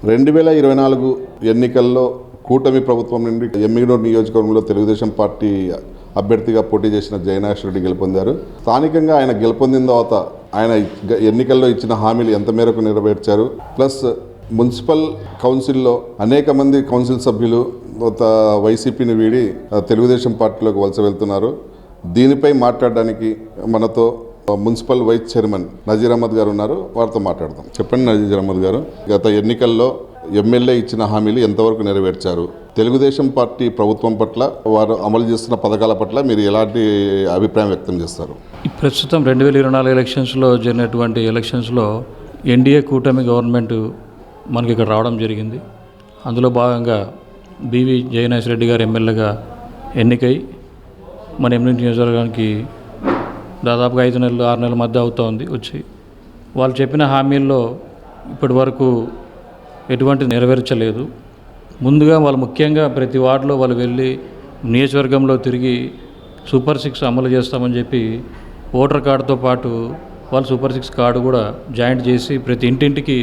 2024 ఎన్నికల్లో కూటమి ప్రభుత్వం నుండి ఎమ్మిగనూరు నియోజకవర్గంలో తెలుగుదేశం పార్టీ అభ్యర్థిగా పోటీ చేసిన జయనాష్ రెడ్డి గెలుపొందారు. స్థానికంగా ఆయన గెలుపొందిన తర్వాత ఆయన ఎన్నికల్లో ఇచ్చిన హామీలు ఎంత మేరకు నెరవేర్చారు, ప్లస్ మున్సిపల్ కౌన్సిల్లో అనేక మంది కౌన్సిల్ సభ్యులు వైసీపీని వీడి తెలుగుదేశం పార్టీలోకి వలస వెళ్తున్నారు. దీనిపై మాట్లాడడానికి మనతో municipal vice chairman Nazeer Ahmed గారు ఉన్నారు. వారితో మాట్లాడదాం. చెప్పండి నజీర్ అహ్మద్ గారు, గత ఎన్నికల్లో ఎమ్మెల్యే ఇచ్చిన హామీలు ఎంతవరకు నెరవేర్చారు? తెలుగుదేశం పార్టీ ప్రభుత్వం పట్ల, వారు అమలు చేస్తున్న పథకాల పట్ల మీరు ఎలాంటి అభిప్రాయం వ్యక్తం చేస్తారు? ప్రస్తుతం 2024 ఎలక్షన్స్లో జరిగినటువంటి ఎలక్షన్స్లో ఎన్డీఏ కూటమి గవర్నమెంట్ మనకి ఇక్కడ రావడం జరిగింది. అందులో భాగంగా బివి జయనాష్ రెడ్డి గారు ఎమ్మెల్యేగా ఎన్నికై మన ఎమ్మెల్యే నియోజకవర్గానికి దాదాపుగా 5 నెలలు 6 నెలల మధ్య అవుతోంది వచ్చి. వాళ్ళు చెప్పిన హామీల్లో ఇప్పటి వరకు ఎటువంటి నెరవేర్చలేదు. ముందుగా వాళ్ళు ముఖ్యంగా ప్రతి వార్డులో వాళ్ళు వెళ్ళి నియోజకవర్గంలో తిరిగి సూపర్ 6 అమలు చేస్తామని చెప్పి ఓటర్ కార్డుతో పాటు వాళ్ళు సూపర్ 6 కార్డు కూడా జాయింట్ చేసి ప్రతి ఇంటింటికి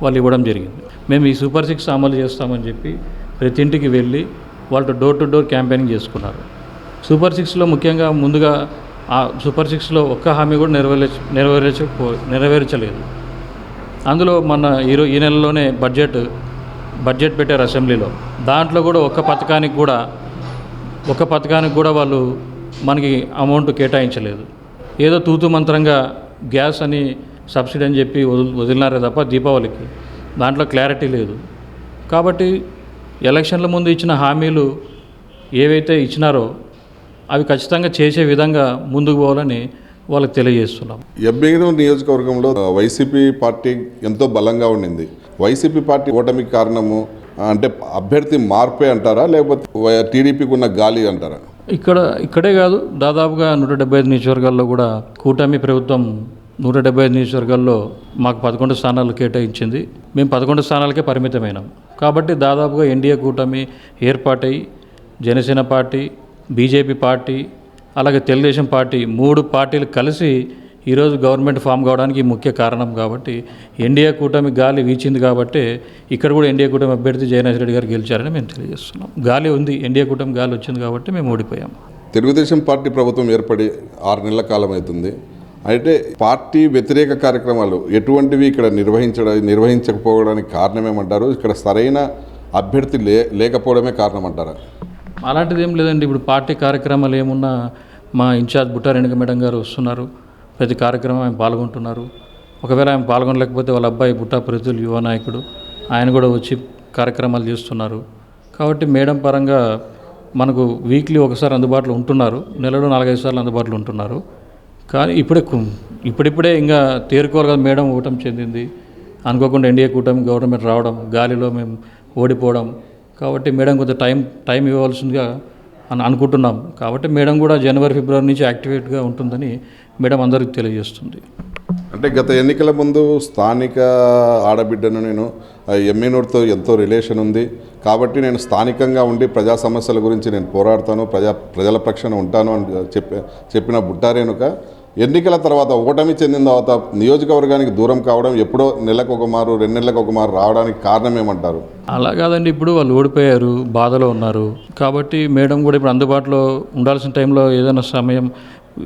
వాళ్ళు ఇవ్వడం జరిగింది. మేము ఈ సూపర్ 6 అమలు చేస్తామని చెప్పి ప్రతి ఇంటికి వెళ్ళి వాళ్ళు డోర్ టు డోర్ క్యాంపెయినింగ్ చేసుకున్నారు. సూపర్ 6లో ముఖ్యంగా ముందుగా ఆ సూపర్ 6లో ఒక్క హామీ కూడా నెరవేర్చలేదు. అందులో మన ఈ నెలలోనే బడ్జెట్ పెట్టారు అసెంబ్లీలో. దాంట్లో కూడా ఒక్క పథకానికి కూడా వాళ్ళు మనకి అమౌంట్ కేటాయించలేదు. ఏదో తూతు మంత్రంగా గ్యాస్ అని సబ్సిడీ అని చెప్పి వదిలినారే తప్ప దీపావళికి దాంట్లో క్లారిటీ లేదు. కాబట్టి ఎలక్షన్ల ముందు ఇచ్చిన హామీలు ఏవైతే ఇచ్చినారో అవి ఖచ్చితంగా చేసే విధంగా ముందుకు పోవాలని వాళ్ళకి తెలియజేస్తున్నాం. ఎమ్మిగనూరు నియోజకవర్గంలో వైసీపీ పార్టీ ఎంతో బలంగా ఉండింది. వైసీపీ పార్టీ ఓటమికి కారణము అంటే అభ్యర్థి మార్పే అంటారా, లేకపోతే టీడీపీకి ఉన్న గాలి అంటారా? ఇక్కడే కాదు, దాదాపుగా 175 నియోజకవర్గాల్లో కూడా కూటమి ప్రభుత్వం 175 నియోజకవర్గాల్లో మాకు 11 స్థానాలు కేటాయించింది. మేము 11 స్థానాలకే పరిమితమైనాం. కాబట్టి దాదాపుగా ఎన్డీఏ కూటమి ఏర్పాటై జనసేన పార్టీ, బీజేపీ పార్టీ, అలాగే తెలుగుదేశం పార్టీ 3 పార్టీలు కలిసి ఈరోజు గవర్నమెంట్ ఫామ్ కావడానికి ముఖ్య కారణం. కాబట్టి ఎన్డీఏ కూటమి గాలి వీచింది. కాబట్టి ఇక్కడ కూడా ఎన్డీఏ కూటమి అభ్యర్థి జయనాష్ రెడ్డి గారు గెలిచారని మేము తెలియజేస్తున్నాం. గాలి ఉంది, ఎన్డీఏ కూటమి గాలి వచ్చింది కాబట్టి మేము ఓడిపోయాం. తెలుగుదేశం పార్టీ ప్రభుత్వం ఏర్పడి 6 నెలల కాలం అవుతుంది. అయితే పార్టీ వ్యతిరేక కార్యక్రమాలు ఎటువంటివి ఇక్కడ నిర్వహించకపోవడానికి కారణమేమంటారు? ఇక్కడ సరైన అభ్యర్థి లేకపోవడమే కారణం అంటారా? అలాంటిది ఏం లేదండి. ఇప్పుడు పార్టీ కార్యక్రమాలు ఏమున్నా మా ఇన్ఛార్జ్ బుట్టా రేణుక మేడం గారు వస్తున్నారు. ప్రతి కార్యక్రమం ఆయన పాల్గొంటున్నారు. ఒకవేళ ఆయన పాల్గొనలేకపోతే వాళ్ళ అబ్బాయి బుట్టా ప్రజలు యువ నాయకుడు, ఆయన కూడా వచ్చి కార్యక్రమాలు చేస్తున్నారు. కాబట్టి మేడం పరంగా మనకు వీక్లీ ఒకసారి అందుబాటులో ఉంటున్నారు. నెలలో 4-5 సార్లు అందుబాటులో ఉంటున్నారు. కానీ ఇప్పుడిప్పుడే ఇంకా తేరుకోవాలి కదా. మేడం ఓటమి చెందింది, అనుకోకుండా ఎన్డీఏ కూటమి గవర్నమెంట్ రావడం, గాలిలో మేము ఓడిపోవడం. కాబట్టి మేడం కొంత టైం ఇవ్వాల్సిందిగా అనుకుంటున్నాం. కాబట్టి మేడం కూడా జనవరి ఫిబ్రవరి నుంచి యాక్టివేట్గా ఉంటుందని మేడం అందరికీ తెలియజేస్తుంది. అంటే గత ఎన్నికల ముందు స్థానిక ఆడబిడ్డను, నేను ఎమ్మిగనూరుతో ఎంతో రిలేషన్ ఉంది కాబట్టి నేను స్థానికంగా ఉండి ప్రజా సమస్యల గురించి నేను పోరాడతాను, ప్రజల పక్షాన ఉంటాను అని చెప్పిన బుట్టా రేణుక ఎన్నికల తర్వాత ఓటమి చెందిన తర్వాత నియోజకవర్గానికి దూరం కావడం, ఎప్పుడో నెలకు ఒక మారు 2 నెలలకు ఒక మారు రావడానికి కారణం ఏమంటారు? అలా కాదండి, ఇప్పుడు వాళ్ళు ఓడిపోయారు, బాధలో ఉన్నారు. కాబట్టి మేడం కూడా ఇప్పుడు అందుబాటులో ఉండాల్సిన టైంలో ఏదైనా సమయం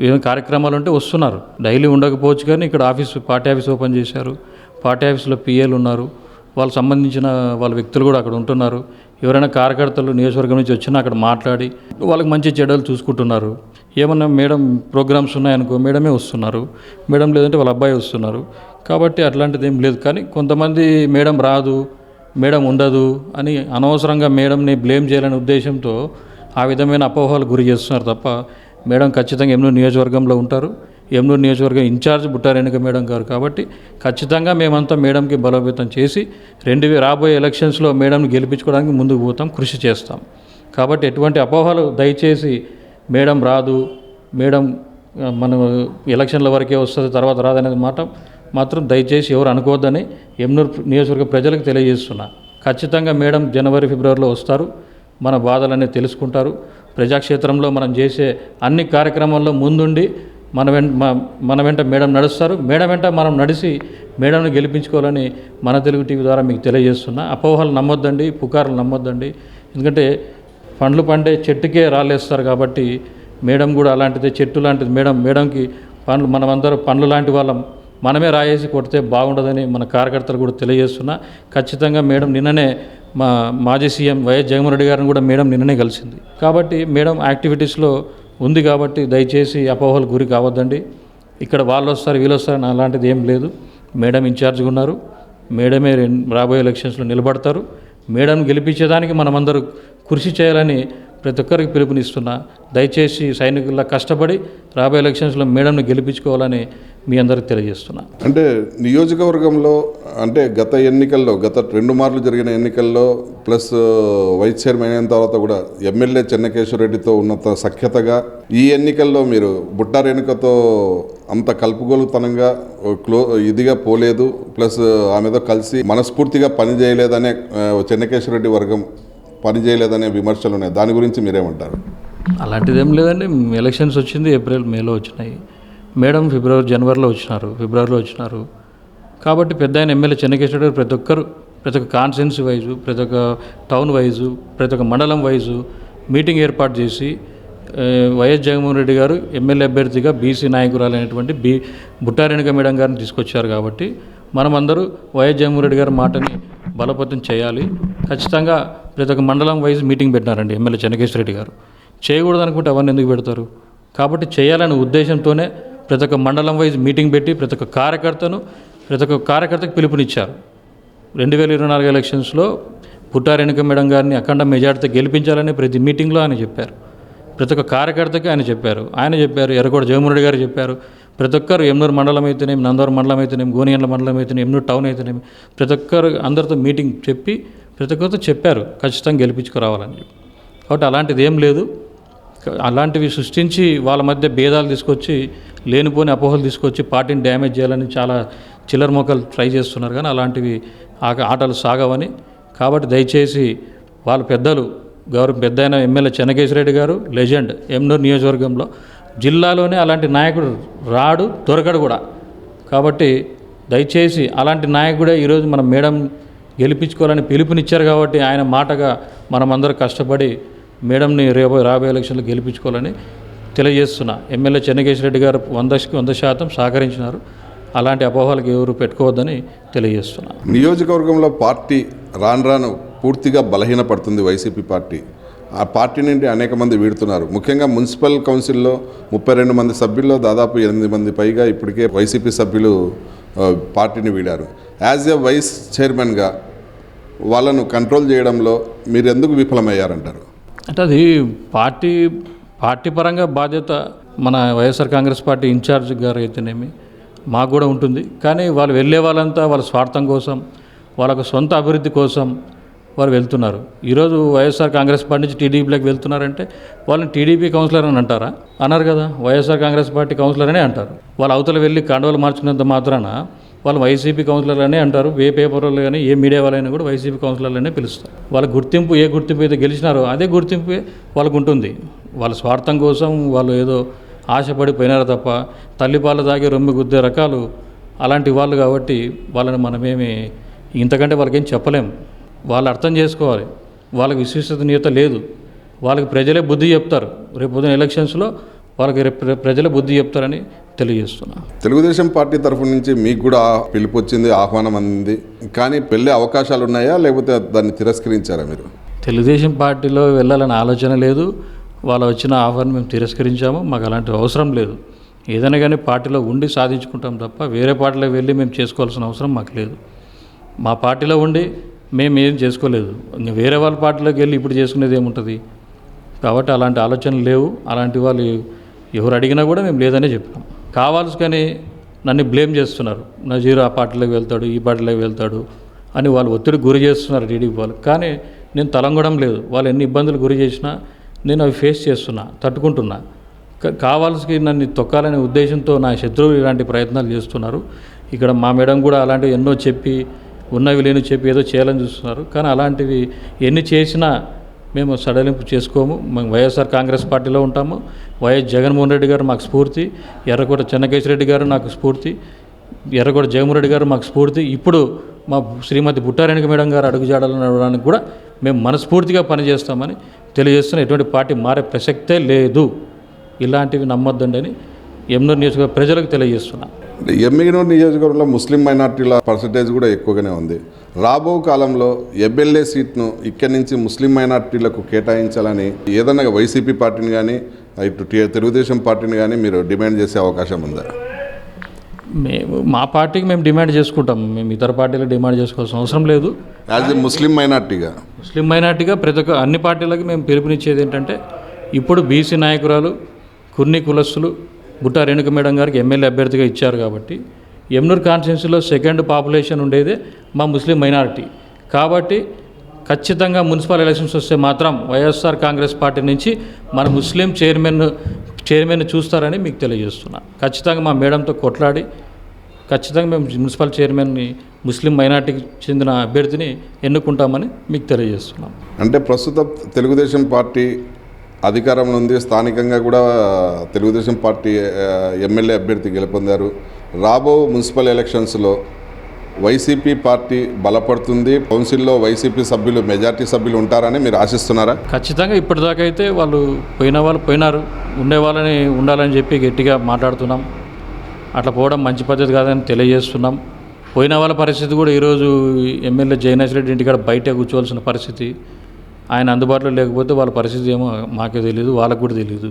ఏదైనా కార్యక్రమాలు ఉంటే వస్తున్నారు. డైలీ ఉండకపోవచ్చు కానీ ఇక్కడ పార్టీ ఆఫీస్ ఓపెన్ చేశారు. పార్టీ ఆఫీస్లో పిఏలు ఉన్నారు. వాళ్ళకి సంబంధించిన వాళ్ళ వ్యక్తులు కూడా అక్కడ ఉంటున్నారు. ఎవరైనా కార్యకర్తలు నియోజకవర్గం నుంచి వచ్చినా అక్కడ మాట్లాడి వాళ్ళకి మంచి చెడ్డలు చూసుకుంటున్నారు. ఏమన్నా మేడం ప్రోగ్రామ్స్ ఉన్నాయనుకో మేడమే వస్తున్నారు, మేడం లేదంటే వాళ్ళ అబ్బాయి వస్తున్నారు. కాబట్టి అట్లాంటిది ఏం లేదు. కానీ కొంతమంది మేడం రాదు, మేడం ఉండదు అని అనవసరంగా మేడంని బ్లేమ్ చేయాలనే ఉద్దేశంతో ఆ విధమైన అపోహలు గురి చేస్తున్నారు తప్ప మేడం ఖచ్చితంగా ఎమ్మిగనూరు నియోజకవర్గంలో ఉంటారు. ఎమ్మిగనూరు నియోజకవర్గం ఇన్ఛార్జ్ బుట్టా రేణుక మేడం గారు. కాబట్టి ఖచ్చితంగా మేమంతా మేడంకి బలోపేతం చేసి రాబోయే ఎలక్షన్స్లో మేడంని గెలిపించుకోవడానికి ముందుకు పోతాం, కృషి చేస్తాం. కాబట్టి ఎటువంటి అపోహలు దయచేసి మేడం రాదు, మేడం మన ఎలక్షన్ల వరకే వస్తుంది తర్వాత రాదనేది మాత్రం దయచేసి ఎవరు అనుకోవద్దని ఎమ్మిగనూరు నియోజకవర్గ ప్రజలకు తెలియజేస్తున్నా. ఖచ్చితంగా మేడం జనవరి ఫిబ్రవరిలో వస్తారు, మన బాధలన్నీ తెలుసుకుంటారు. ప్రజాక్షేత్రంలో మనం చేసే అన్ని కార్యక్రమాల్లో ముందుండి మన వెంట మేడం నడుస్తారు, మేడం వెంట మనం నడిచి మేడంను గెలిపించుకోవాలని మన తెలుగు టీవీ ద్వారా మీకు తెలియజేస్తున్నా. అపోహలు నమ్మొద్దండి, పుకార్లు నమ్మొద్దండి. ఎందుకంటే పండ్లు పండే చెట్టుకే రాళ్ళేస్తారు కాబట్టి మేడం కూడా అలాంటిదే, చెట్టు లాంటిది మేడంకి పండ్లు, మనమందరం పండ్లు లాంటి వాళ్ళం, మనమే రాయేసి కొడితే బాగుండదని మన కార్యకర్తలు కూడా తెలియజేస్తున్నా. ఖచ్చితంగా మేడం నిన్ననే మాజీ సీఎం వైఎస్ జగన్మోహన్ రెడ్డి గారిని కూడా మేడం నిన్ననే కలిసింది. కాబట్టి మేడం యాక్టివిటీస్లో ఉంది కాబట్టి దయచేసి అపోహలు గురి కావద్దండి. ఇక్కడ వాళ్ళు వస్తారు వీళ్ళు వస్తారు అలాంటిది ఏం లేదు. మేడం ఇన్ఛార్జ్గా ఉన్నారు, మేడమే రాబోయే ఎలక్షన్స్లో నిలబడతారు. మేడం గెలిపించేదానికి మనమందరూ కృషి చేయాలని ప్రతి ఒక్కరికి పిలుపునిస్తున్నా. దయచేసి సైనికుల్లా కష్టపడి రాబోయే ఎలక్షన్స్లో మేడంను గెలిపించుకోవాలని మీ అందరికి తెలియజేస్తున్నా. అంటే నియోజకవర్గంలో అంటే గత 2 మార్లు జరిగిన ఎన్నికల్లో ప్లస్ వైస్ చైర్మన్ అయిన తర్వాత కూడా ఎమ్మెల్యే చెన్నకేశ్వర రెడ్డితో ఉన్నత సఖ్యతగా ఈ ఎన్నికల్లో మీరు బుట్టా రేణుకతో అంత కలుపుగోలుతనంగా ఇదిగా పోలేదు, ప్లస్ ఆమెతో కలిసి మనస్ఫూర్తిగా పనిచేయలేదనే చెన్నకేశ్వర రెడ్డి వర్గం పనిచేయలేదనే విమర్శలు ఉన్నాయి. దాని గురించి మీరేమంటారు? అలాంటిది ఏం లేదండి. ఎలక్షన్స్ వచ్చింది ఏప్రిల్ మేలో వచ్చినాయి. మేడం జనవరిలో వచ్చినారు. కాబట్టి పెద్ద ఆయన ఎమ్మెల్యే చెన్నకేశ్వర గారు ప్రతి ఒక్క కాన్స్టిట్యున్సీ వైజు, ప్రతి ఒక్క టౌన్ వైజు, ప్రతి ఒక్క మండలం వైజు మీటింగ్ ఏర్పాటు చేసి వైఎస్ జగన్మోహన్ రెడ్డి గారు ఎమ్మెల్యే అభ్యర్థిగా బీసీ నాయకురాలైనటువంటి బుట్టా రేణుక మేడం గారిని తీసుకొచ్చారు. కాబట్టి మనమందరూ వైఎస్ జగన్మోహన్ రెడ్డి గారి మాటని బలోపేతం చేయాలి. ఖచ్చితంగా ప్రతి ఒక్క మండలం వైజ్ మీటింగ్ పెట్టినారండి ఎమ్మెల్యే చెన్నకేశ్వర రెడ్డి గారు. చేయకూడదు అనుకుంటే అవన్నీ ఎందుకు పెడతారు? కాబట్టి చేయాలనే ఉద్దేశంతోనే ప్రతి ఒక్క మండలం వైజ్ మీటింగ్ పెట్టి ప్రతి ఒక్క కార్యకర్తకు పిలుపునిచ్చారు. 2024 ఎలక్షన్స్లో బుట్టా రేణుక మేడం గారిని అఖండ మెజార్టీతో గెలిపించాలని ప్రతి మీటింగ్లో ఆయన చెప్పారు. ప్రతి ఒక్క కార్యకర్తకి ఆయన చెప్పారు. ఎర్రకోట జగన్మోహన్ రెడ్డి గారు చెప్పారు. ప్రతి ఒక్కరు ఎమ్నూరు మండలం అయితేనేమి, నందవరం మండలం అయితేనేమి, గోనియండ్ల మండలం అయితేనేమి, ఎమ్నూరు టౌన్ అయితేనేమి ప్రతి ఒక్కరు అందరితో మీటింగ్ చెప్పి ప్రతి ఒక్కరితో చెప్పారు ఖచ్చితంగా గెలిపించుకురావాలని. కాబట్టి అలాంటిది ఏం లేదు. అలాంటివి సృష్టించి వాళ్ళ మధ్య భేదాలు తీసుకొచ్చి లేనిపోని అపోహలు తీసుకొచ్చి పార్టీని డ్యామేజ్ చేయాలని చాలా చిల్లర మొక్కలు ట్రై చేస్తున్నారు. కానీ అలాంటివి ఆటలు సాగవని. కాబట్టి దయచేసి వాళ్ళ పెద్దలు పెద్ద అయిన ఎమ్మెల్యే చెన్నకేశ్వర రెడ్డి గారు లెజెండ్ ఎమ్నూరు నియోజకవర్గంలో, జిల్లాలోనే అలాంటి నాయకుడు దొరకడు కూడా. కాబట్టి దయచేసి అలాంటి నాయకుడే ఈరోజు మనం మేడం గెలిపించుకోవాలని పిలుపునిచ్చారు. కాబట్టి ఆయన మాటగా మనమందరం కష్టపడి మేడంని రాబోయే ఎలక్షన్లో గెలిపించుకోవాలని తెలియజేస్తున్నా. ఎమ్మెల్యే చెన్నకేశ్వర రెడ్డి గారు 100% సహకరించినారు. అలాంటి అపోహలకు ఎవరు పెట్టుకోవద్దని తెలియజేస్తున్నా. నియోజకవర్గంలో పార్టీ రాను పూర్తిగా బలహీనపడుతుంది. వైసీపీ పార్టీ ఆ పార్టీ నుండి అనేక మంది వీడుతున్నారు. ముఖ్యంగా మున్సిపల్ కౌన్సిల్లో 32 మంది సభ్యుల్లో దాదాపు 8 మంది పైగా ఇప్పటికే వైసీపీ సభ్యులు పార్టీని వీడారు. యాజ్ ఎ వైస్ చైర్మన్గా వాళ్ళను కంట్రోల్ చేయడంలో మీరు ఎందుకు విఫలమయ్యారంటారు? అంటే అది పార్టీ పరంగా బాధ్యత మన వైఎస్ఆర్ కాంగ్రెస్ పార్టీ ఇన్ఛార్జ్ గారు అయితేనేమి మాకు కూడా ఉంటుంది. కానీ వాళ్ళు వెళ్ళే వాళ్ళంతా వాళ్ళ స్వార్థం కోసం, వాళ్ళకు సొంత అభివృద్ధి కోసం వారు వెళ్తున్నారు. ఈరోజు వైఎస్ఆర్ కాంగ్రెస్ పార్టీ నుంచి టీడీపీలోకి వెళ్తున్నారంటే వాళ్ళని టీడీపీ కౌన్సిలర్ అని అంటారా? అన్నారు కదా, వైఎస్ఆర్ కాంగ్రెస్ పార్టీ కౌన్సిలర్ అనే అంటారు. వాళ్ళు అవతల వెళ్ళి కండవలు మార్చుకున్నంత మాత్రాన వాళ్ళు వైసీపీ కౌన్సిలర్ అనే అంటారు. ఏ పేపర్లో కానీ ఏ మీడియా వాళ్ళైనా కూడా వైసీపీ కౌన్సిలర్లనే పిలుస్తారు. వాళ్ళ గుర్తింపు ఏ గుర్తింపు అయితే గెలిచినారో అదే గుర్తింపు వాళ్ళకు ఉంటుంది. వాళ్ళ స్వార్థం కోసం వాళ్ళు ఏదో ఆశపడి పోయినారు తప్ప తల్లిపాలు తాగి రొమ్మి గుద్దే రకాలు అలాంటి వాళ్ళు. కాబట్టి వాళ్ళని మనమేమి ఇంతకంటే వాళ్ళకేం చెప్పలేము. వాళ్ళు అర్థం చేసుకోవాలి. వాళ్ళకి విశ్వసనీయత లేదు. వాళ్ళకి ప్రజలే బుద్ధి చెప్తారు. రేపు పొద్దున ఎలక్షన్స్లో వాళ్ళకి ప్రజలే బుద్ధి చెప్తారని తెలియజేస్తున్నా. తెలుగుదేశం పార్టీ తరఫు నుంచి మీకు కూడా పిలుపు వచ్చింది, ఆహ్వానం అందింది. కానీ వెళ్ళే అవకాశాలు ఉన్నాయా, లేకపోతే దాన్ని తిరస్కరించారా మీరు? తెలుగుదేశం పార్టీలో వెళ్ళాలని ఆలోచన లేదు. వాళ్ళు వచ్చిన ఆహ్వానం మేము తిరస్కరించాము. మాకు అలాంటి అవసరం లేదు. ఏదైనా కానీ పార్టీలో ఉండి సాధించుకుంటాం తప్ప వేరే పార్టీలో వెళ్ళి మేము చేసుకోవాల్సిన అవసరం మాకు లేదు. మా పార్టీలో ఉండి మేము ఏం చేసుకోలేదు. వేరే వాళ్ళ పార్టీలోకి వెళ్ళి ఇప్పుడు చేసుకునేది ఏముంటుంది? కాబట్టి అలాంటి ఆలోచనలు లేవు. అలాంటి వాళ్ళు ఎవరు అడిగినా కూడా మేము లేదనే చెప్పినాం. కావాల్సి కానీ నన్ను బ్లేమ్ చేస్తున్నారు. నజీర్ ఆ పార్టీలోకి వెళ్తాడు, ఈ పార్టీలోకి వెళ్తాడు అని వాళ్ళు ఒత్తిడి గురి చేస్తున్నారు టీడీపీ వాళ్ళు. కానీ నేను తలంగడం లేదు. వాళ్ళు ఎన్ని ఇబ్బందులు గురి చేసినా నేను అవి ఫేస్ చేస్తున్నా, తట్టుకుంటున్నా. కావాల్సి నన్ను తొక్కాలనే ఉద్దేశంతో నా శత్రువులు ఇలాంటి ప్రయత్నాలు చేస్తున్నారు. ఇక్కడ మా మేడం కూడా అలాంటివి ఎన్నో చెప్పి ఉన్నవి లేని చెప్పి ఏదో చేయాలని చూస్తున్నారు. కానీ అలాంటివి ఎన్ని చేసినా మేము సడలింపు చేసుకోము. మేము వైఎస్ఆర్ కాంగ్రెస్ పార్టీలో ఉంటాము. వైఎస్ జగన్మోహన్ రెడ్డి గారు మాకు స్ఫూర్తి, ఎర్రకోట చెన్నకేశ్వరరెడ్డి గారు నాకు స్ఫూర్తి, ఎర్రకోట జగన్మోహన్ రెడ్డి గారు మాకు స్ఫూర్తి. ఇప్పుడు మా శ్రీమతి బుట్టారేణుక మేడం గారు అడుగుజాడలు నడవడానికి కూడా మేము మనస్ఫూర్తిగా పనిచేస్తామని తెలియజేస్తున్న. ఎటువంటి పార్టీ మారే ప్రసక్తే లేదు. ఇలాంటివి నమ్మొద్దండి అని ఎమ్నూరు నియోజకవర్గ ప్రజలకు తెలియజేస్తున్నా. ఎమ్మిగనూరు నియోజకవర్గంలో ముస్లిం మైనార్టీల పర్సంటేజ్ కూడా ఎక్కువగానే ఉంది. రాబో కాలంలో ఎమ్మెల్యే సీట్ను ఇక్కడి నుంచి ముస్లిం మైనార్టీలకు కేటాయించాలని ఏదన్నా వైసీపీ పార్టీని కానీ ఇటు తెలుగుదేశం పార్టీని కానీ మీరు డిమాండ్ చేసే అవకాశం ఉందా? మా పార్టీకి మేము డిమాండ్ చేసుకుంటాం. మేము ఇతర పార్టీలకు డిమాండ్ చేసుకోవాల్సిన అవసరం లేదు. యాజ్ ఎ ముస్లిం మైనార్టీగా ప్రతి ఒక్క అన్ని పార్టీలకి మేము పిలుపునిచ్చేది ఏంటంటే, ఇప్పుడు బీసీ నాయకురాలు కుర్ని కులస్తులు బుట్టా రేణుక మేడం గారికి ఎమ్మెల్యే అభ్యర్థిగా ఇచ్చారు కాబట్టి ఎమ్నూరు కాన్స్టిట్యున్సీలో సెకండ్ పాపులేషన్ ఉండేదే మా ముస్లిం మైనారిటీ. కాబట్టి ఖచ్చితంగా మున్సిపల్ ఎలక్షన్స్ వస్తే మాత్రం వైఎస్ఆర్ కాంగ్రెస్ పార్టీ నుంచి మన ముస్లిం చైర్మన్ చూస్తారని మీకు తెలియజేస్తున్నా. ఖచ్చితంగా మా మేడంతో కొట్లాడి ఖచ్చితంగా మేము మున్సిపల్ చైర్మన్ని ముస్లిం మైనార్టీకి చెందిన అభ్యర్థిని ఎన్నుకుంటామని మీకు తెలియజేస్తున్నాం. అంటే ప్రస్తుతం తెలుగుదేశం పార్టీ అధికారంలో ఉంది. స్థానికంగా కూడా తెలుగుదేశం పార్టీ ఎమ్మెల్యే అభ్యర్థి గెలుపొందారు. రాబో మున్సిపల్ ఎలక్షన్స్లో వైసీపీ పార్టీ బలపడుతుంది. కౌన్సిల్లో వైసీపీ సభ్యులు మెజార్టీ సభ్యులు ఉంటారని మీరు ఆశిస్తున్నారా? ఖచ్చితంగా ఇప్పటిదాకా అయితే వాళ్ళు పోయినారు, ఉండే వాళ్ళని ఉండాలని చెప్పి గట్టిగా మాట్లాడుతున్నాం. అట్లా పోవడం మంచి పద్ధతి కాదని తెలియజేస్తున్నాం. పోయిన వాళ్ళ పరిస్థితి కూడా ఈరోజు ఎమ్మెల్యే జయనాశ్రెడ్డి ఇంటికాడ బయటే కూర్చోవలసిన పరిస్థితి. ఆయన అందుబాటులో లేకపోతే వాళ్ళ పరిస్థితి ఏమో మాకే తెలియదు, వాళ్ళకు కూడా తెలియదు.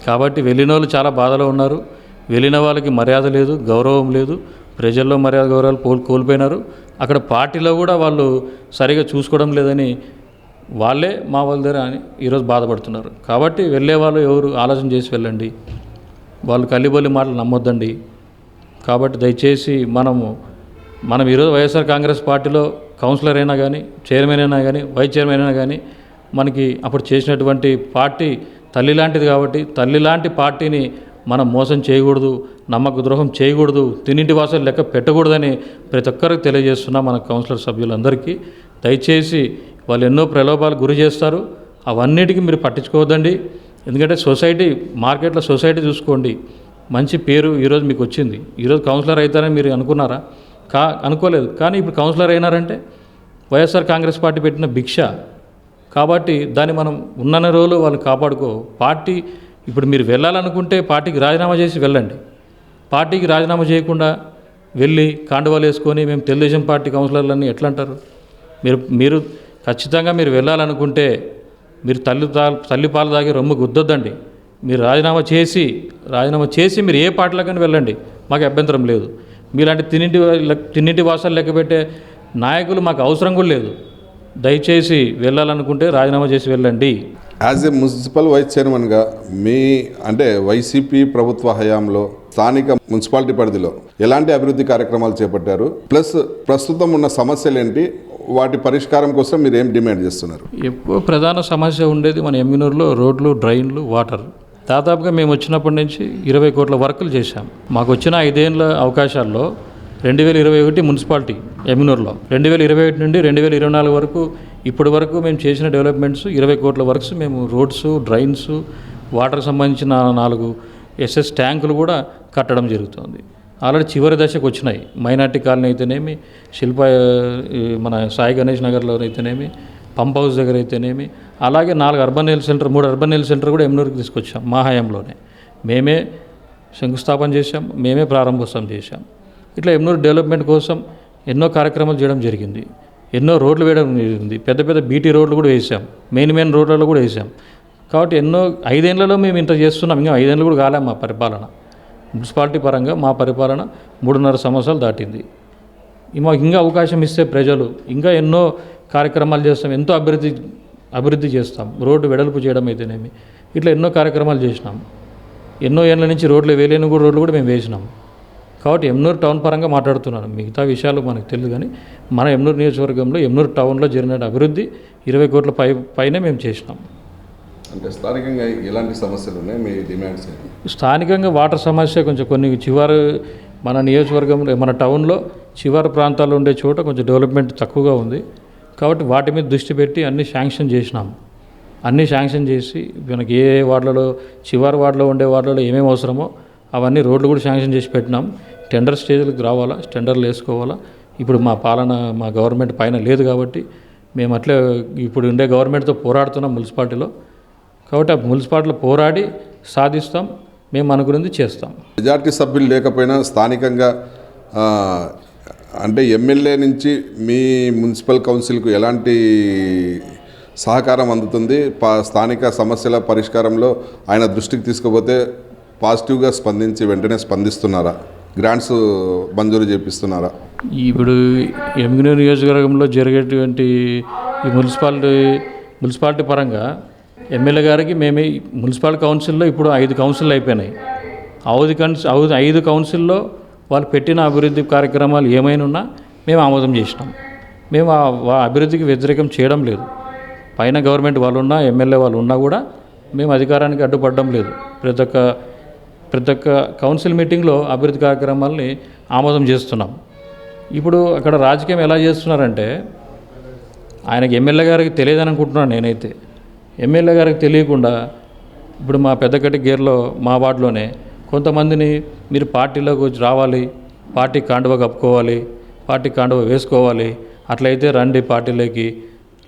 కాబట్టి వెళ్ళిన వాళ్ళు చాలా బాధలో ఉన్నారు. వెళ్ళిన వాళ్ళకి మర్యాద లేదు, గౌరవం లేదు. ప్రజల్లో మర్యాద గౌరవాలు కోల్పోయినారు. అక్కడ పార్టీలో కూడా వాళ్ళు సరిగా చూసుకోవడం లేదని వాళ్ళే మా వాళ్ళ దగ్గర అని ఈరోజు బాధపడుతున్నారు. కాబట్టి వెళ్ళే వాళ్ళు ఎవరు ఆలోచన చేసి వెళ్ళండి. వాళ్ళు కల్లిబొల్లి మాటలు నమ్మొద్దండి. కాబట్టి దయచేసి మనం ఈరోజు వైఎస్ఆర్ కాంగ్రెస్ పార్టీలో కౌన్సిలర్ అయినా కానీ, చైర్మన్ అయినా కానీ, వైస్ చైర్మన్ అయినా కానీ మనకి అప్పుడు చేసినటువంటి పార్టీ తల్లి లాంటిది. కాబట్టి తల్లి లాంటి పార్టీని మనం మోసం చేయకూడదు, నమ్మక ద్రోహం చేయకూడదు, తిన్నింటి వాసాలు లెక్క పెట్టకూడదని ప్రతి ఒక్కరికి తెలియజేస్తున్నా. మన కౌన్సిలర్ సభ్యులందరికీ దయచేసి వాళ్ళు ఎన్నో ప్రలోభాలకు గురి చేస్తారు. అవన్నిటికీ మీరు పట్టించుకోవద్దండి. ఎందుకంటే మార్కెట్లో సొసైటీ చూసుకోండి. మంచి పేరు ఈరోజు మీకు వచ్చింది. ఈరోజు కౌన్సిలర్ అవుతారని మీరు అనుకున్నారా? అనుకోలేదు. కానీ ఇప్పుడు కౌన్సిలర్ అయినారంటే వైఎస్ఆర్ కాంగ్రెస్ పార్టీ పెట్టిన భిక్ష. కాబట్టి దాన్ని మనం ఉన్న రోజులు వాళ్ళని కాపాడుకో. పార్టీ ఇప్పుడు మీరు వెళ్ళాలనుకుంటే పార్టీకి రాజీనామా చేసి వెళ్ళండి. పార్టీకి రాజీనామా చేయకుండా వెళ్ళి కాండువాలు వేసుకొని మేము తెలుగుదేశం పార్టీ కౌన్సిలర్లని ఎట్లా అంటారు? మీరు ఖచ్చితంగా మీరు వెళ్ళాలనుకుంటే మీరు తల్లి పాలు తాగి రొమ్ము గుద్దొద్దండి. మీరు రాజీనామా చేసి మీరు ఏ పార్టీలకైనా వెళ్ళండి, మాకు అభ్యంతరం లేదు. మీలాంటి తిన్నింటి వాసాలు లెక్కబెట్టే నాయకులు మాకు అవసరం కూడా లేదు. దయచేసి వెళ్ళాలనుకుంటే రాజీనామా చేసి వెళ్ళండి. యాజ్ ఏ మున్సిపల్ వైస్ చైర్మన్గా అంటే వైసీపీ ప్రభుత్వ హయాంలో స్థానిక మున్సిపాలిటీ పరిధిలో ఎలాంటి అభివృద్ధి కార్యక్రమాలు చేపట్టారు? ప్లస్ ప్రస్తుతం ఉన్న సమస్యలు ఏంటి? వాటి పరిష్కారం కోసం మీరు ఏం డిమాండ్ చేస్తున్నారు? ఎక్కువ ప్రధాన సమస్య ఉండేది మన ఎమ్మిగనూరులో రోడ్లు, డ్రైన్లు, వాటర్. దాదాపుగా మేము వచ్చినప్పటి నుంచి 20 కోట్ల వర్కులు చేశాం. మాకు వచ్చిన 5 ఏళ్ళ అవకాశాల్లో 2021 మున్సిపాలిటీ ఎమ్మిగనూరులో, 2021 నుండి 2024 వరకు ఇప్పటి వరకు మేము చేసిన డెవలప్మెంట్స్ 20 కోట్ల వర్క్స్. మేము రోడ్స్, డ్రైన్స్, వాటర్కి సంబంధించిన 4 SS ట్యాంకులు కూడా కట్టడం జరుగుతుంది. ఆల్రెడీ చివరి దశకు వచ్చినాయి. మైనార్టీ కాలనీ అయితేనేమి, మన సాయి గణేష్ నగర్లో అయితేనేమి, పంప్ హౌస్ దగ్గర అయితేనేమి, అలాగే 4 urban health centre, 3 urban health centre కూడా ఎమ్నూరుకి తీసుకొచ్చాం. మా హయాంలోనే మేమే శంకుస్థాపన చేశాం, మేమే ప్రారంభోత్సవం చేశాం. ఇట్లా ఎమ్నూరు డెవలప్మెంట్ కోసం ఎన్నో కార్యక్రమాలు చేయడం జరిగింది. ఎన్నో రోడ్లు వేయడం జరిగింది. పెద్ద పెద్ద బీటీ రోడ్లు కూడా వేసాం, మెయిన్ రోడ్లలో కూడా వేసాం. కాబట్టి 5 ఏళ్లలో మేము ఇంత చేస్తున్నాం. ఇంకా 5 ఏళ్ళు కూడా కాలే మా పరిపాలన. మున్సిపాలిటీ పరంగా మా పరిపాలన 3.5 సంవత్సరాలు దాటింది. మాకు ఇంకా అవకాశం ఇస్తే ప్రజలు ఇంకా ఎన్నో కార్యక్రమాలు చేస్తాం, ఎంతో అభివృద్ధి చేస్తాం. రోడ్డు వెడల్పు చేయడం అయితేనేమి, ఇట్లా ఎన్నో కార్యక్రమాలు చేసినాం. ఎన్నో ఏళ్ళ నుంచి రోడ్లు కూడా మేము వేసినాం. కాబట్టి ఎమ్నూరు టౌన్ పరంగా మాట్లాడుతున్నాను. మిగతా విషయాలు మనకు తెలియదు. కానీ మన ఎమ్నూరు నియోజకవర్గంలో ఎమ్నూరు టౌన్లో జరిగిన అభివృద్ధి 20 కోట్ల పైనే మేము చేసినాం. అంటే స్థానికంగా ఎలాంటి సమస్యలు ఉన్నాయి? మీ డిమాండ్స్? స్థానికంగా వాటర్ సమస్య కొన్ని చివరి మన నియోజకవర్గంలో, మన టౌన్లో చివరి ప్రాంతాల్లో ఉండే చోట కొంచెం డెవలప్మెంట్ తక్కువగా ఉంది. కాబట్టి వాటి మీద దృష్టి పెట్టి అన్ని శాంక్షన్ చేసినాం. అన్నీ శాంక్షన్ చేసి మనకి ఏ వార్డులలో చివరి వార్డులో ఉండే వార్డులలో ఏమేమి అవసరమో అవన్నీ రోడ్లు కూడా శాంక్షన్ చేసి పెట్టినాం. టెండర్ స్టేజ్లకు రావాలా, టెండర్లు వేసుకోవాలా. ఇప్పుడు మా పాలన మా గవర్నమెంట్ పైన లేదు కాబట్టి మేము అట్లే ఇప్పుడు ఉండే గవర్నమెంట్తో పోరాడుతున్నాం మున్సిపాలిటీలో. కాబట్టి ఆ మున్సిపాలిటీలో పోరాడి సాధిస్తాం. మేము అనుకున్నది చేస్తాం. మెజార్టీ సభ్యులు లేకపోయినా స్థానికంగా అంటే ఎమ్మెల్యే నుంచి మీ మున్సిపల్ కౌన్సిల్కు ఎలాంటి సహకారం అందుతుంది? స్థానిక సమస్యల పరిష్కారంలో ఆయన దృష్టికి తీసుకుపోతే పాజిటివ్గా స్పందించి వెంటనే స్పందిస్తున్నారా? గ్రాంట్స్ మంజూరు చేపిస్తున్నారా? ఇప్పుడు ఎమ్మిగనూరు నియోజకవర్గంలో జరిగేటువంటి ఈ మున్సిపాలిటీ పరంగా ఎమ్మెల్యే గారికి మేమే మున్సిపల్ కౌన్సిల్లో ఇప్పుడు 5 కౌన్సిల్ అయిపోయినాయి. 5 కౌన్సిల్లో వాళ్ళు పెట్టిన అభివృద్ధి కార్యక్రమాలు ఏమైనా ఉన్నా మేము ఆమోదం చేసినాం. మేము ఆ అభివృద్ధికి వ్యతిరేకం చేయడం లేదు. పైన గవర్నమెంట్ వాళ్ళు ఉన్నా, ఎమ్మెల్యే వాళ్ళు ఉన్నా కూడా మేము అధికారానికి అడ్డుపడడం లేదు. ప్రతి ఒక్క కౌన్సిల్ మీటింగ్లో అభివృద్ధి కార్యక్రమాలని ఆమోదం చేస్తున్నాం. ఇప్పుడు అక్కడ రాజకీయం ఎలా చేస్తున్నారంటే, ఆయనకి ఎమ్మెల్యే గారికి తెలియదని అనుకుంటున్నాను నేనైతే. ఎమ్మెల్యే గారికి తెలియకుండా ఇప్పుడు మా పెద్దకటి గేర్లో మా వార్డులోనే కొంతమందిని మీరు పార్టీలోకి వచ్చి రావాలి, పార్టీ కాండువ కప్పుకోవాలి, పార్టీ కాండువ వేసుకోవాలి, అట్లయితే రండి పార్టీలోకి,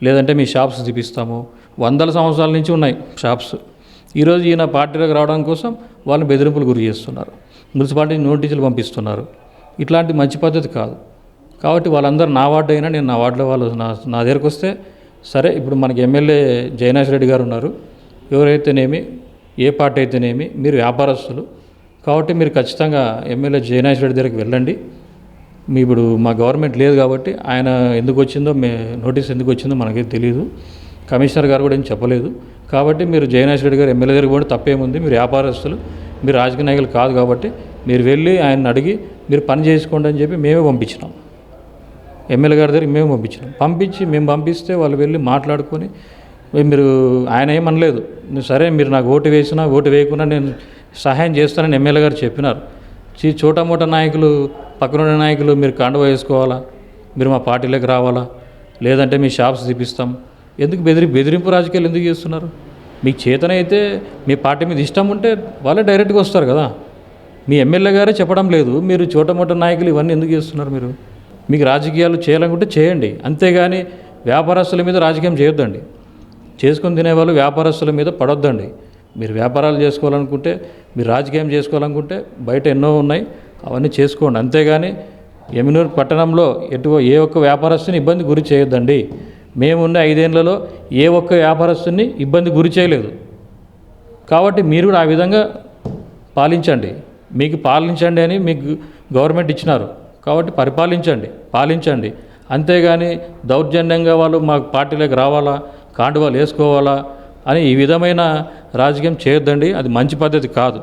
లేదంటే మీ షాప్స్ చూపిస్తాము. 100 సంవత్సరాల నుంచి ఉన్నాయి షాప్స్. ఈరోజు ఈయన పార్టీలోకి రావడం కోసం వాళ్ళని బెదిరింపులు గురి చేస్తున్నారు, మున్సిపాలిటీ నోటీసులు పంపిస్తున్నారు. ఇట్లాంటి మంచి పద్ధతి కాదు. కాబట్టి వాళ్ళందరూ నా వార్డు అయినా నేను నా వార్డులో వాళ్ళు నా దగ్గరకు వస్తే సరే. ఇప్పుడు మనకి ఎమ్మెల్యే జయనాష్ రెడ్డి గారు ఉన్నారు. ఎవరైతేనేమి, ఏ పార్టీ అయితేనేమి, మీరు వ్యాపారస్తులు కాబట్టి మీరు ఖచ్చితంగా ఎమ్మెల్యే జయనాష్ రెడ్డి దగ్గరికి వెళ్ళండి. ఇప్పుడు మా గవర్నమెంట్ లేదు కాబట్టి ఆయన ఎందుకు వచ్చిందో నోటీస్ ఎందుకు వచ్చిందో మనకి తెలియదు. కమిషనర్ గారు కూడా ఏం చెప్పలేదు. కాబట్టి మీరు జయనాష్ రెడ్డి గారు ఎమ్మెల్యే దగ్గరికి కూడా తప్పేముంది. మీరు వ్యాపారస్తులు, మీరు రాజకీయ నాయకులు కాదు కాబట్టి మీరు వెళ్ళి ఆయన అడిగి మీరు పని చేసుకోండి అని చెప్పి మేమే పంపించినాం. ఎమ్మెల్యే గారి దగ్గరికి మేము పంపిస్తే వాళ్ళు వెళ్ళి మాట్లాడుకొని మీరు ఆయన ఏమనలేదు. సరే మీరు నాకు ఓటు వేసినా ఓటు వేయకుండా నేను సహాయం చేస్తానని ఎమ్మెల్యే గారు చెప్పినారు. చోటమోట నాయకులు, పక్కనున్న నాయకులు మీరు కండువ వేసుకోవాలా, మీరు మా పార్టీలోకి రావాలా, లేదంటే మీ షాప్స్ చూపిస్తాం, ఎందుకు బెదిరింపు రాజకీయాలు ఎందుకు చేస్తున్నారు? మీకు చేతనైతే మీ పార్టీ మీద ఇష్టం ఉంటే వాళ్ళే డైరెక్ట్గా వస్తారు కదా. మీ ఎమ్మెల్యే గారే చెప్పడం లేదు, మీరు చోటమోట నాయకులు ఇవన్నీ ఎందుకు చేస్తున్నారు? మీకు రాజకీయాలు చేయాలనుకుంటే చేయండి, అంతేగాని వ్యాపారస్తుల మీద రాజకీయం చేయొద్దండి. చేసుకొని తినేవాళ్ళు వ్యాపారస్తుల మీద పడొద్దండి. మీరు వ్యాపారాలు చేసుకోవాలనుకుంటే, మీరు రాజకీయం చేసుకోవాలనుకుంటే బయట ఎన్నో ఉన్నాయి, అవన్నీ చేసుకోండి. అంతేగాని ఎమ్మిగనూరు పట్టణంలో ఏ ఒక్క వ్యాపారస్తుని ఇబ్బంది గురి చేయొద్దండి. మేమున్న 5 ఏళ్లలో ఏ ఒక్క వ్యాపారస్తుని ఇబ్బంది గురి చేయలేదు. కాబట్టి మీరు కూడా ఆ విధంగా పాలించండి. మీకు పాలించండి అని మీకు గవర్నమెంట్ ఇచ్చినారు కాబట్టి పాలించండి. అంతేగాని దౌర్జన్యంగా వాళ్ళు మా పార్టీలోకి రావాలా, కాండువాలు వేసుకోవాలా అని ఈ విధమైన రాజకీయం చేయొద్దండి. అది మంచి పద్ధతి కాదు.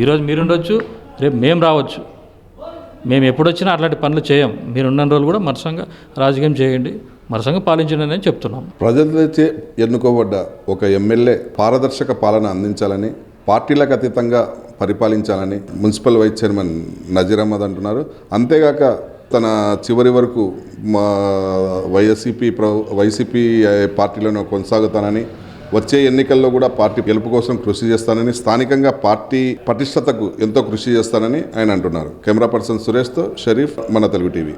ఈరోజు మీరుండొచ్చు, రేపు మేము రావచ్చు. మేము ఎప్పుడొచ్చినా అట్లాంటి పనులు చేయం. మీరున్న రోజులు కూడా మరసంగా రాజకీయం చేయండి, మరసంగా పాలించండి అని చెప్తున్నాం. ప్రజలచే ఎన్నుకోబడ్డ ఒక ఎమ్మెల్యే పారదర్శక పాలన అందించాలని, పార్టీలకు అతీతంగా పరిపాలించాలని municipal vice chairman Nazeer Ahmed అంటున్నారు. అంతేగాక తన చివరి వరకు మా వైసీపీ పార్టీలోనే కొనసాగుతానని, వచ్చే ఎన్నికల్లో కూడా పార్టీ గెలుపు కోసం కృషి చేస్తానని, స్థానికంగా పార్టీ పటిష్టతకు ఎంతో కృషి చేస్తానని ఆయన అంటున్నారు. కెమెరా పర్సన్ సురేష్తో షరీఫ్, మన తెలుగు టీవీ.